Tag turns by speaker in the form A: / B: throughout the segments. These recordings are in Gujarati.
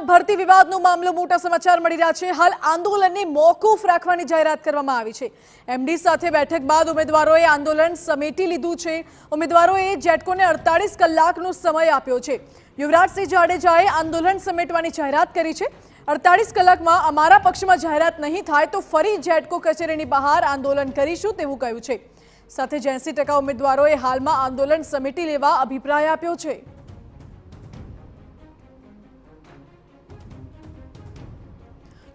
A: ભરતી વિવાદનો મામલો મોટા સમાચાર મળી રહ્યા છે। હાલ આંદોલનને મોકૂફ રાખવાની જાહેરાત કરવામાં આવી છે। એમડી સાથે બેઠક બાદ ઉમેદવારોએ આંદોલન સમેટી લીધું છે। ઉમેદવારોએ જેટકોને 48 કલાકનો સમય આપ્યો છે। યુવરાજસિંહ જાડેજાએ આંદોલન સમેટવાની જાહેરાત કરી છે। 48 કલાકમાં અમારા પક્ષમાં જાહેરાત નહીં થાય તો ફરી જેટકો કચેરીની બહાર આંદોલન કરીશું તેવું કહ્યું છે। સાથે 80% ઉમેદવારોએ હાલમાં આંદોલન સમેટી લેવા અભિપ્રાય આપ્યો છે।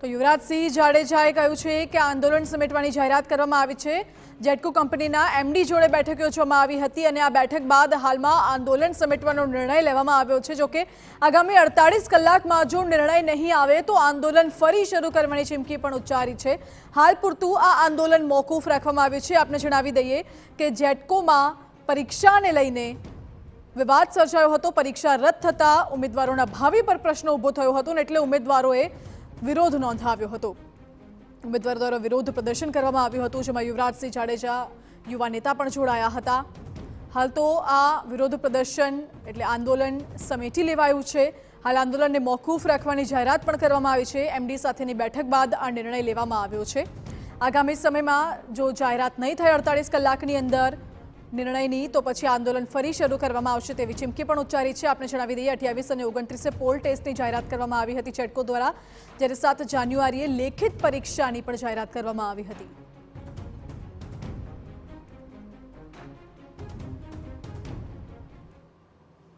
A: તો યુવરાજસિંહ જાડેજાએ કહ્યું છે કે આંદોલન સમેટવાની જાહેરાત કરવામાં આવી છે। જેટકો કંપનીના એમડી જોડે બેઠક યોજવામાં આવી હતી અને આ બેઠક બાદ હાલમાં આંદોલન સમેટવાનો નિર્ણય લેવામાં આવ્યો છે। જોકે આગામી 48 કલાકમાં જો નિર્ણય નહીં આવે તો આંદોલન ફરી શરૂ કરવાની ચીમકી પણ ઉચ્ચારી છે। હાલ પૂરતું આ આંદોલન મોકૂફ રાખવામાં આવ્યું છે। આપને જણાવી દઈએ કે જેટકોમાં પરીક્ષાને લઈને વિવાદ સર્જાયો હતો। પરીક્ષા રદ થતાં ઉમેદવારોના ભાવિ પર પ્રશ્ન ઊભો થયો હતો અને એટલે ઉમેદવારોએ વિરોધ નોંધાવ્યો હતો। ઉમેદવારો દ્વારા વિરોધ પ્રદર્શન કરવામાં આવ્યું હતું, જેમાં યુવરાજસિંહ જાડેજા યુવા નેતા પણ જોડાયા હતા। હાલ તો આ વિરોધ પ્રદર્શન એટલે આંદોલન સમેટી લેવાયું છે। હાલ આંદોલનને મોકૂફ રાખવાની જાહેરાત પણ કરવામાં આવી છે। એમડી સાથેની બેઠક બાદ આ નિર્ણય લેવામાં આવ્યો છે। આગામી સમયમાં જો જાહેરાત નહીં થાય 48 કલાકની અંદર નિર્ણયની તો પછી આંદોલન ફરી શરૂ કરવામાં આવશે તેવી ચીમકી પણ ઉચ્ચારી છે। આપને જણાવી દઈએ 28 અને 29 પોલ ટેસ્ટની જાહેરાત કરવામાં આવી હતી જેટકો દ્વારા, જ્યારે 7 જાન્યુઆરીએ લેખિત પરીક્ષાની પણ જાહેરાત કરવામાં આવી હતી।